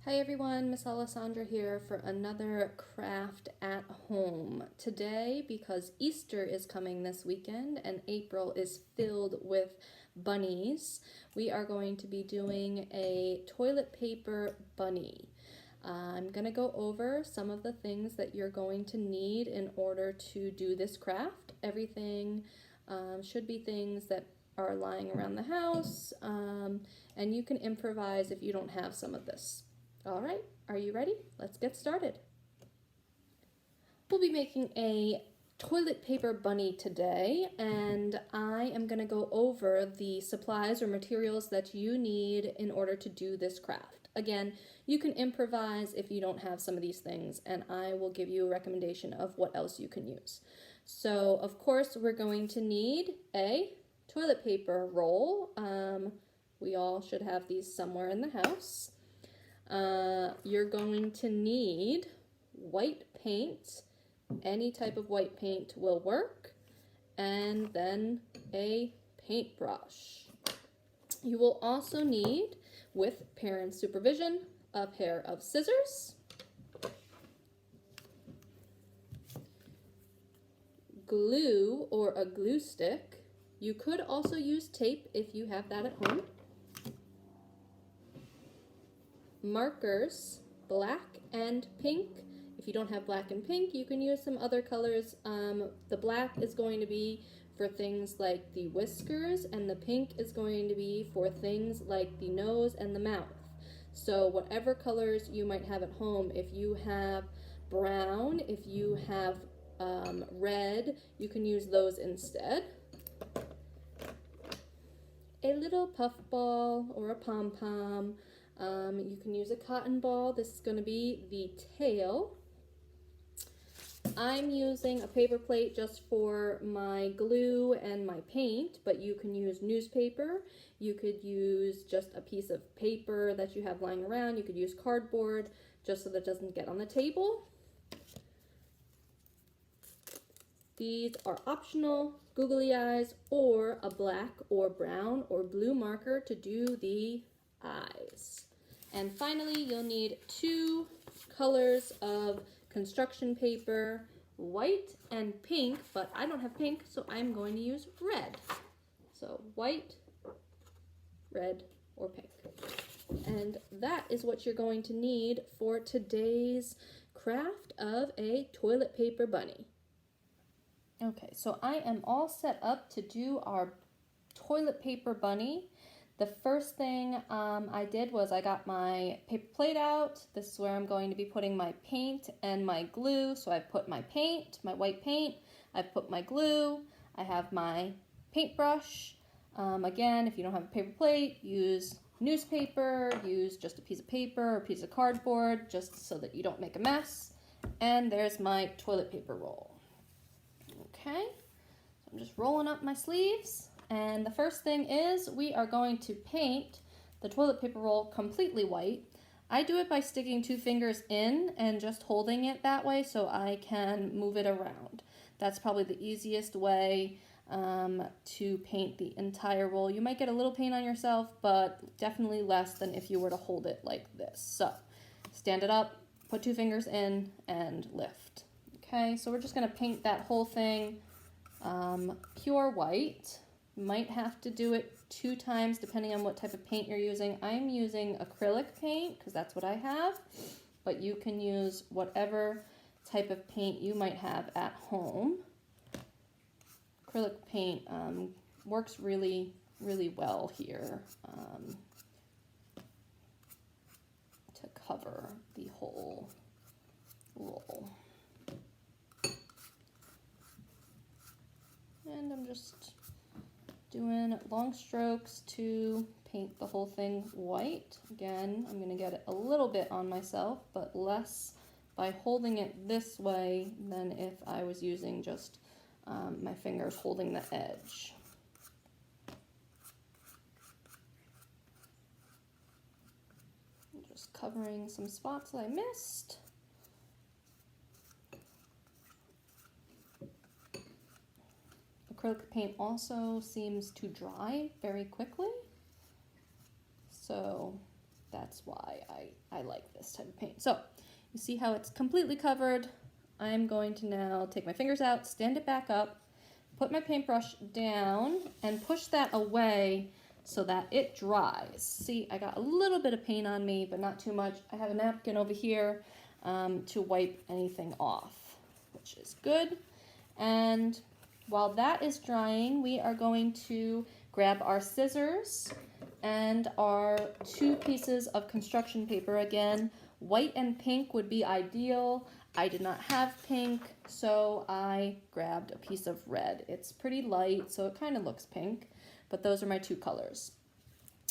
Hi everyone, Miss Alessandra here for another craft at home. Today, because Easter is coming this weekend and April is filled with bunnies, we are going to be doing a toilet paper bunny. I'm going to go over some of the things that you're going to need in order to do this craft. Everything should be things that are lying around the house, and you can improvise if you don't have some of this. All right, are you ready? Let's get started. We'll be making a toilet paper bunny today, and I am going to go over the supplies or materials that you need in order to do this craft. Again, you can improvise if you don't have some of these things, and I will give you a recommendation of what else you can use. So, of course, we're going to need a toilet paper roll. We all should have these somewhere in the house. You're going to need white paint. Any type of white paint will work. And then a paintbrush. You will also need, with parent supervision, a pair of scissors, glue or a glue stick. You could also use tape if you have that at home. Markers, black and pink. If you don't have black and pink, you can use some other colors. The black is going to be for things like the whiskers, and the pink is going to be for things like the nose and the mouth. So whatever colors you might have at home, if you have brown, if you have red, you can use those instead. A little puff ball or a pom-pom. You can use a cotton ball. This is going to be the tail. I'm using a paper plate just for my glue and my paint, but you can use newspaper. You could use just a piece of paper that you have lying around. You could use cardboard just so that it doesn't get on the table. These are optional, googly eyes, or a black or brown or blue marker to do the eyes. And finally, you'll need 2 colors of construction paper, white and pink, but I don't have pink, so I'm going to use red. So white, red, or pink. And that is what you're going to need for today's craft of a toilet paper bunny. Okay, so I am all set up to do our toilet paper bunny. The first thing I did was I got my paper plate out. This is where I'm going to be putting my paint and my glue. So I put my paint, my white paint, I put my glue, I have my paintbrush. Again, if you don't have a paper plate, use newspaper, use just a piece of paper or a piece of cardboard just so that you don't make a mess. And there's my toilet paper roll. Okay, so I'm just rolling up my sleeves. And the first thing is we are going to paint the toilet paper roll completely white. I do it by sticking 2 fingers in and just holding it that way so I can move it around. That's probably the easiest way to paint the entire roll. You might get a little paint on yourself, but definitely less than if you were to hold it like this. So stand it up, put 2 fingers in, and lift. Okay, so we're just going to paint that whole thing pure white. Might have to do it 2 times depending on what type of paint you're using. I'm using acrylic paint because that's what I have, but you can use whatever type of paint you might have at home. Acrylic paint works really, really well here to cover the whole roll. And I'm just doing long strokes to paint the whole thing white. Again, I'm going to get it a little bit on myself, but less by holding it this way than if I was using just my fingers holding the edge. Just covering some spots that I missed. Acrylic paint also seems to dry very quickly, so that's why I like this type of paint. So you see how it's completely covered. I'm going to now take my fingers out, stand it back up, put my paintbrush down, and push that away so that it dries. See, I got a little bit of paint on me, but not too much. I have a napkin over here to wipe anything off, which is good. And while that is drying, we are going to grab our scissors and our 2 pieces of construction paper. Again, white and pink would be ideal. I did not have pink, so I grabbed a piece of red. It's pretty light, so it kind of looks pink, but those are my 2 colors.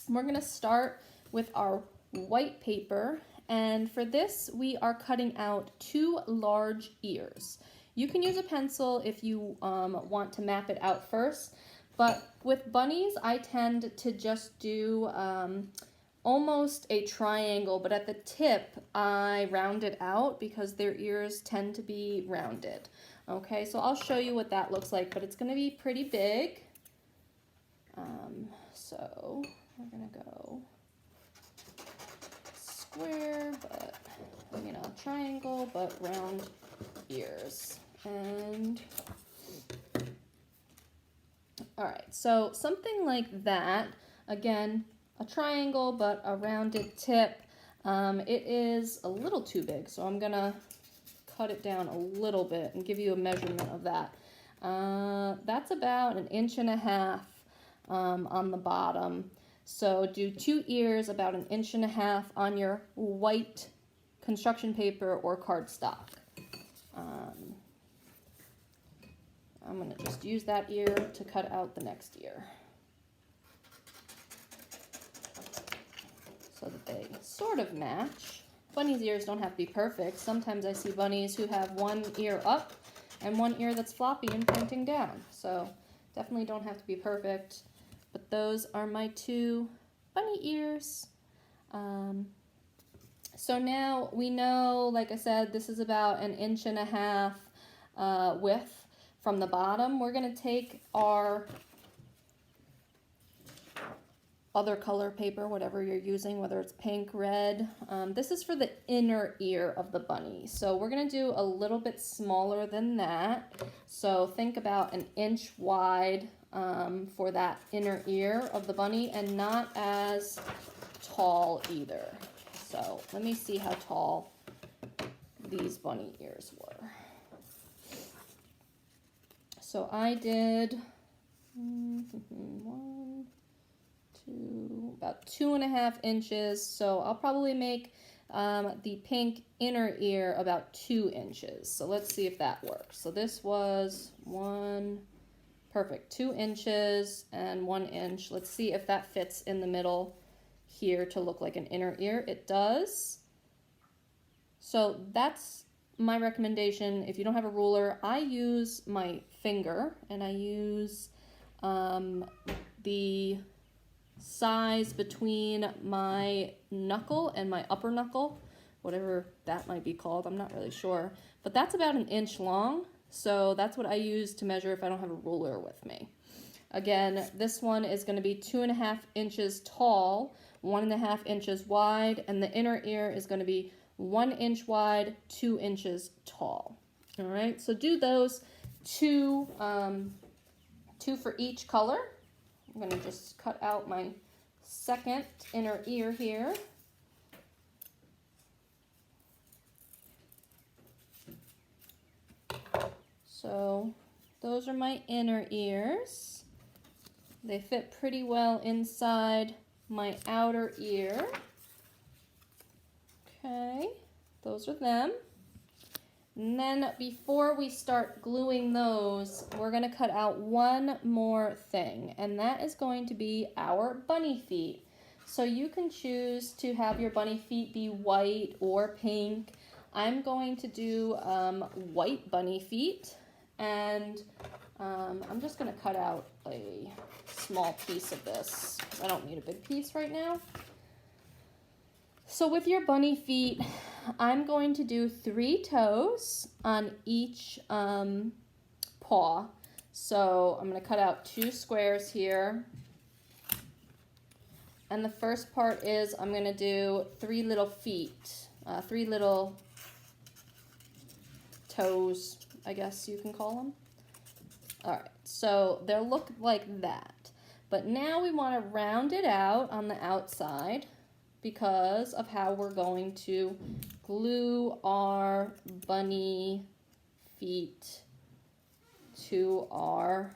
We're gonna start with our white paper, and for this, we are cutting out 2 large ears. You can use a pencil if you want to map it out first, but with bunnies, I tend to just do almost a triangle, but at the tip, I round it out because their ears tend to be rounded. Okay, so I'll show you what that looks like, but it's gonna be pretty big. So we're gonna go square, but, you know, triangle, but round ears. And all right, so something like that. Again, a triangle, but a rounded tip. It is a little too big, so I'm gonna cut it down a little bit and give you a measurement of that. That's about 1.5 inches on the bottom. So do 2 ears about 1.5 inches on your white construction paper or cardstock. I'm going to just use that ear to cut out the next ear, so that they sort of match. Bunnies' ears don't have to be perfect. Sometimes I see bunnies who have 1 ear up and 1 ear that's floppy and pointing down. So definitely don't have to be perfect. But those are my 2 bunny ears. So now we know, like I said, this is about 1.5 inches width from the bottom. We're going to take our other color paper, whatever you're using, whether it's pink, red. This is for the inner ear of the bunny. So we're going to do a little bit smaller than that. So think about 1 inch wide for that inner ear of the bunny, and not as tall either. So let me see how tall these bunny ears were. So I did 1, 2, about 2.5 inches. So I'll probably make the pink inner ear about 2 inches. So let's see if that works. So this was 2 inches and 1 inch. Let's see if that fits in the middle here to look like an inner ear. It does. So that's my recommendation. If you don't have a ruler, I use my finger, and I use the size between my knuckle and my upper knuckle, whatever that might be called, I'm not really sure. But that's about 1 inch long, so that's what I use to measure if I don't have a ruler with me. Again, this one is going to be 2.5 inches tall, 1.5 inches wide, and the inner ear is going to be 1 inch wide, 2 inches tall. All right, so do those two for each color. I'm going to just cut out my second inner ear here. So those are my inner ears. They fit pretty well inside my outer ear. Okay, those are them. And then before we start gluing those, we're going to cut out one more thing, and that is going to be our bunny feet. So you can choose to have your bunny feet be white or pink. I'm going to do white bunny feet, and I'm just going to cut out a small piece of this. I don't need a big piece right now. So with your bunny feet, I'm going to do 3 toes on each paw. So I'm going to cut out 2 squares here. And the first part is I'm going to do 3 little feet, 3 little toes, I guess you can call them. All right, so they'll look like that. But now we want to round it out on the outside because of how we're going to glue our bunny feet to our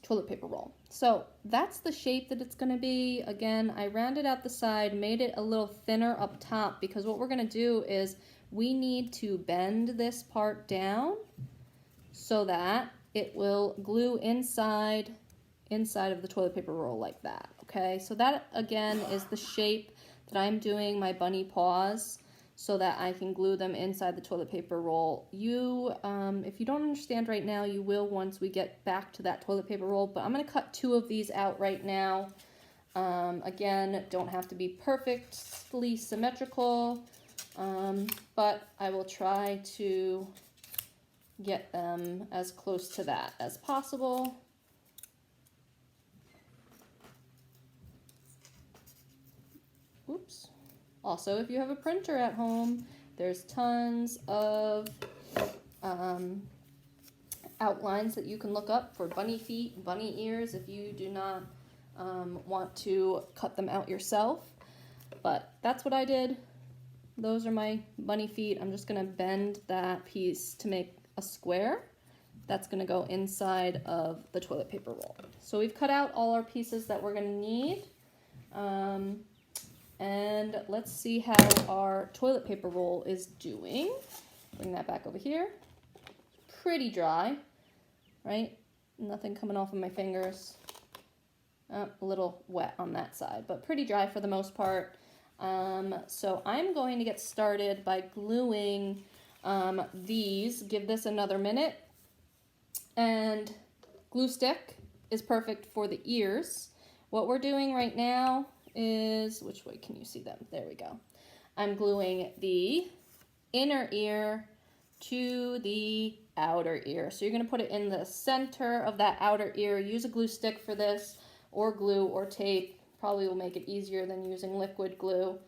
toilet paper roll. So that's the shape that it's going to be. Again, I rounded out the side, made it a little thinner up top because what we're going to do is we need to bend this part down so that it will glue inside of the toilet paper roll like that. Okay, so that again is the shape that I'm doing my bunny paws so that I can glue them inside the toilet paper roll. You, if you don't understand right now, you will once we get back to that toilet paper roll, but I'm going to cut 2 of these out right now. Again, don't have to be perfectly symmetrical, but I will try to get them as close to that as possible. Oops. Also, if you have a printer at home, there's tons of outlines that you can look up for bunny feet, bunny ears, if you do not want to cut them out yourself. But that's what I did. Those are my bunny feet. I'm just going to bend that piece to make a square. That's going to go inside of the toilet paper roll. So we've cut out all our pieces that we're going to need. And let's see how our toilet paper roll is doing. Bring that back over here. Pretty dry, right? Nothing coming off of my fingers. A little wet on that side, but pretty dry for the most part. So I'm going to get started by gluing these. Give this another minute. And glue stick is perfect for the ears. What we're doing right now is, which way can you see them? There we go. I'm gluing the inner ear to the outer ear. So you're going to put it in the center of that outer ear. Use a glue stick for this, or glue or tape. Probably will make it easier than using liquid glue.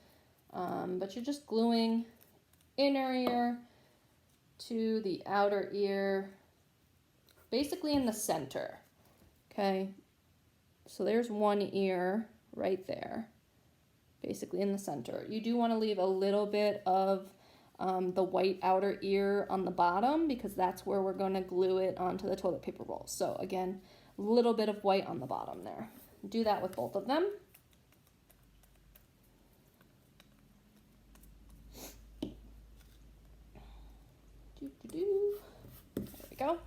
But you're just gluing inner ear to the outer ear, basically in the center. Okay, so there's one ear right there, basically in the center. You do want to leave a little bit of the white outer ear on the bottom because that's where we're going to glue it onto the toilet paper roll. So again, a little bit of white on the bottom there. Do that with both of them. There we go.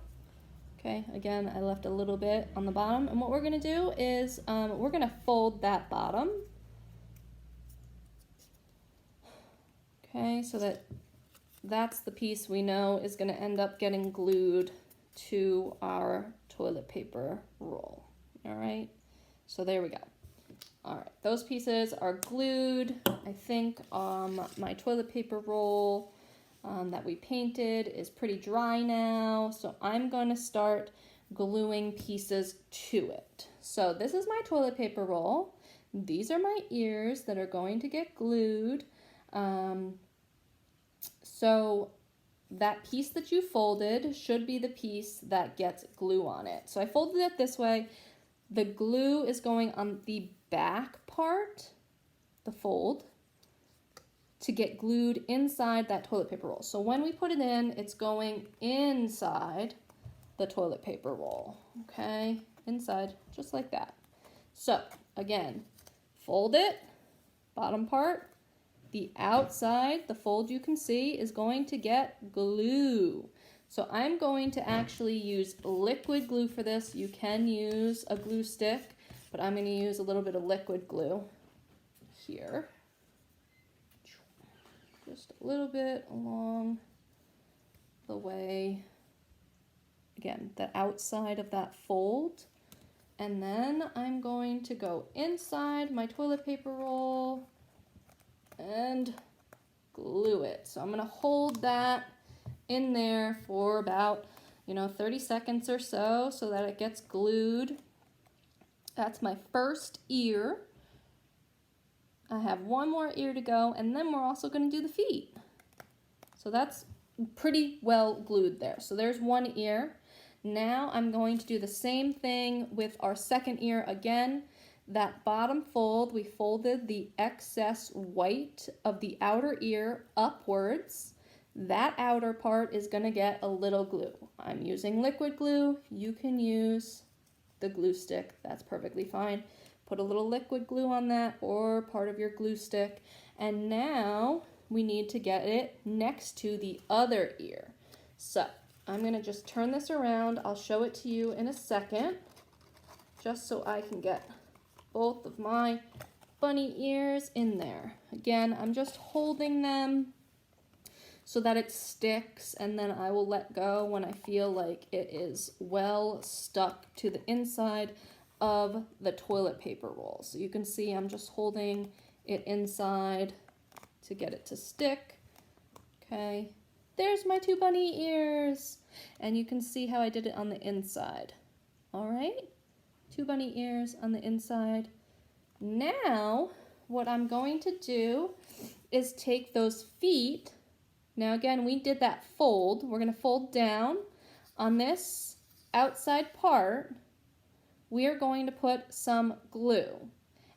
Okay, again, I left a little bit on the bottom. And what we're going to do is we're going to fold that bottom. Okay, so that's the piece we know is going to end up getting glued to our toilet paper roll. All right, so there we go. All right, those pieces are glued. I think my toilet paper roll that we painted is pretty dry now, so I'm going to start gluing pieces to it. So this is my toilet paper roll. These are my ears that are going to get glued. So that piece that you folded should be the piece that gets glue on it. So I folded it this way. The glue is going on the back part, the fold, to get glued inside that toilet paper roll. So when we put it in, it's going inside the toilet paper roll, okay? Inside, just like that. So again, fold it, bottom part, the outside, the fold you can see is going to get glue. So I'm going to actually use liquid glue for this. You can use a glue stick, but I'm going to use a little bit of liquid glue here. Just a little bit along the way. Again, the outside of that fold. And then I'm going to go inside my toilet paper roll and glue it. So I'm going to hold that in there for about, 30 seconds or so that it gets glued. That's my first ear. I have one more ear to go, and then we're also going to do the feet. So that's pretty well glued there. So there's one ear. Now I'm going to do the same thing with our second ear again. That bottom fold, we folded the excess white of the outer ear upwards. That outer part is going to get a little glue. I'm using liquid glue. You can use the glue stick. That's perfectly fine. Put a little liquid glue on that or part of your glue stick. And now we need to get it next to the other ear. So I'm going to just turn this around. I'll show it to you in a second, just so I can get both of my bunny ears in there. Again, I'm just holding them so that it sticks, and then I will let go when I feel like it is well stuck to the inside of the toilet paper roll. So you can see I'm just holding it inside to get it to stick. Okay, there's my two bunny ears, and you can see how I did it on the inside. All right, two bunny ears on the inside. Now what I'm going to do is take those feet. Now again, we did that fold. We're going to fold down. On this outside part, we are going to put some glue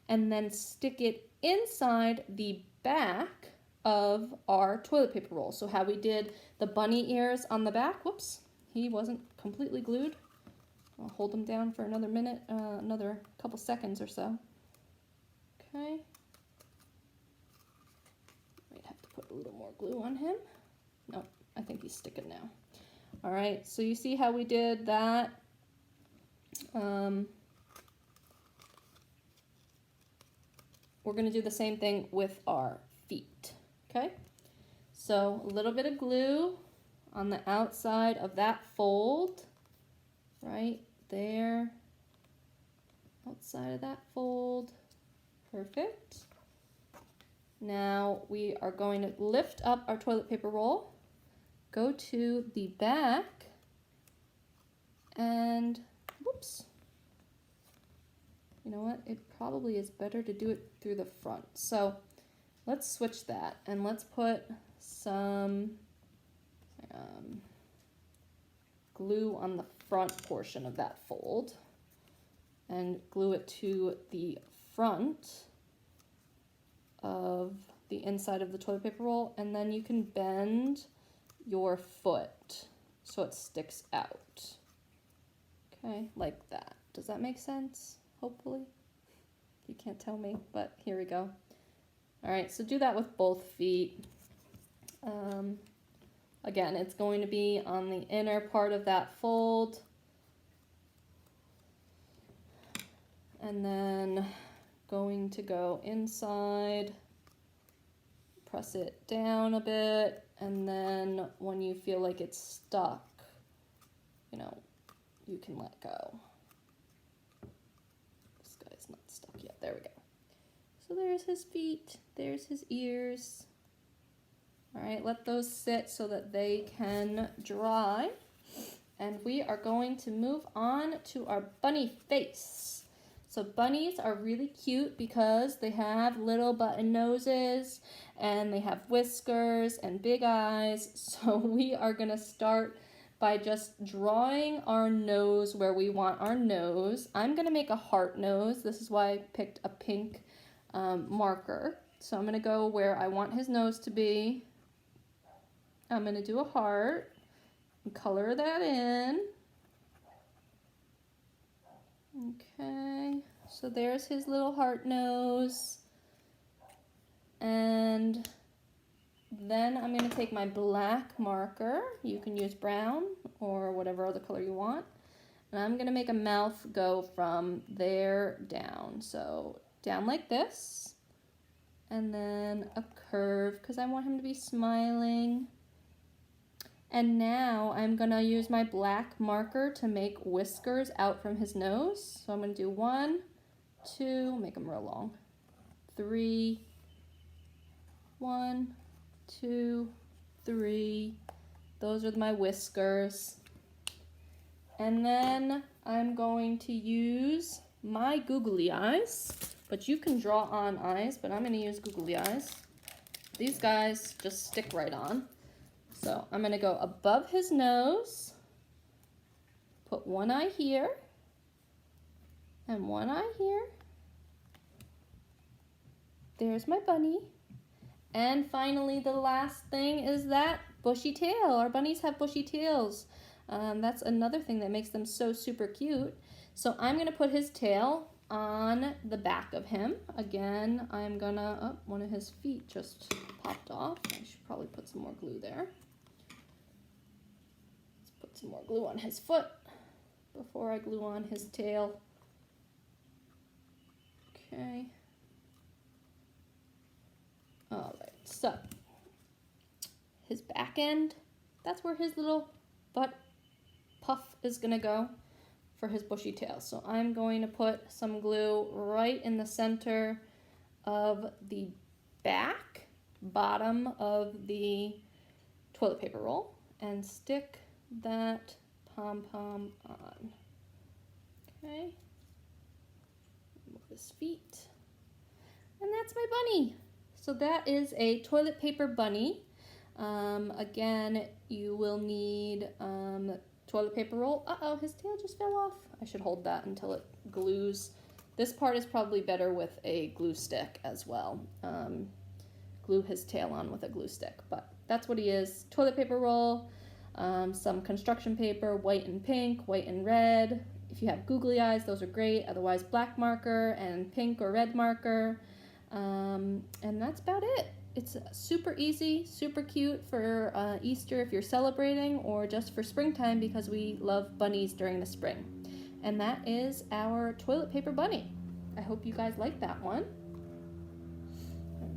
and then stick it inside the back of our toilet paper roll. So how we did the bunny ears on the back. Whoops, he wasn't completely glued. I'll hold him down for another minute, another couple seconds or so. Okay. Might have to put a little more glue on him. No, I think he's sticking now. All right, so you see how we did that. We're going to do the same thing with our feet. Okay, so a little bit of glue on the outside of that fold, right there, outside of that fold. Perfect. Now we are going to lift up our toilet paper roll, go to the back, and whoops, you know what, it probably is better to do it through the front. So let's switch that and let's put some glue on the front portion of that fold and glue it to the front of the inside of the toilet paper roll, and then you can bend your foot so it sticks out. Okay, like that. Does that make sense? Hopefully. You can't tell me, but here we go. All right, so do that with both feet. Again, it's going to be on the inner part of that fold. And then going to go inside, press it down a bit, and then when you feel like it's stuck, you know, you can let go. This guy's not stuck yet. There we go. So there's his feet, there's his ears. All right, let those sit so that they can dry. And we are going to move on to our bunny face. So bunnies are really cute because they have little button noses and they have whiskers and big eyes. So we are going to start by just drawing our nose where we want our nose. I'm going to make a heart nose. This is why I picked a pink marker. So I'm going to go where I want his nose to be. I'm going to do a heart and color that in. Okay, so there's his little heart nose. And then I'm going to take my black marker. You can use brown or whatever other color you want. And I'm going to make a mouth go from there down. So down like this. And then a curve because I want him to be smiling. And now I'm going to use my black marker to make whiskers out from his nose. So I'm going to do 1, 2, make them real long, 3, 1, 2, 3. Those are my whiskers. And then I'm going to use my googly eyes, but you can draw on eyes, but I'm going to use googly eyes. These guys just stick right on. So I'm going to go above his nose, put one eye here, and one eye here. There's my bunny. And finally, the last thing is that bushy tail. Our bunnies have bushy tails. That's another thing that makes them so super cute. So I'm going to put his tail on the back of him. Again, I'm going to, oh, one of his feet just popped off. I should probably put some more glue there. Let's put some more glue on his foot before I glue on his tail. Okay. All right, so his back end, that's where his little butt puff is gonna go for his bushy tail. So I'm going to put some glue right in the center of the back bottom of the toilet paper roll and stick that pom-pom on. Okay, move his feet, and that's my bunny. So that is a toilet paper bunny. Again, you will need toilet paper roll. Uh-oh, his tail just fell off. I should hold that until it glues. This part is probably better with a glue stick as well. Glue his tail on with a glue stick, but that's what he is. Toilet paper roll, some construction paper, white and pink, white and red. If you have googly eyes, those are great. Otherwise, black marker and pink or red marker. And that's about it. It's super easy, super cute for Easter if you're celebrating, or just for springtime because we love bunnies during the spring. And that is our toilet paper bunny. I hope you guys like that one.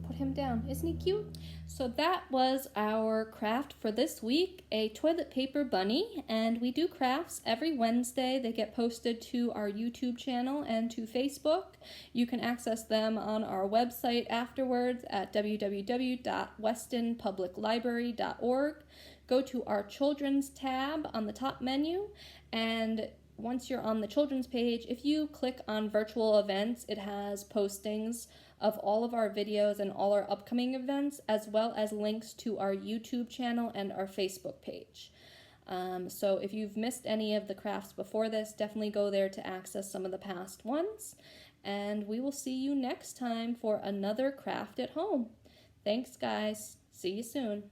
Put him down. Isn't he cute? So that was our craft for this week, a toilet paper bunny, and we do crafts every Wednesday. They get posted to our YouTube channel and to Facebook. You can access them on our website afterwards at www.westonpubliclibrary.org. Go to our children's tab on the top menu, and once you're on the children's page, if you click on virtual events, it has postings of all of our videos and all our upcoming events, as well as links to our YouTube channel and our Facebook page. So if you've missed any of the crafts before this, definitely go there to access some of the past ones. And we will see you next time for another craft at home. Thanks, guys. See you soon.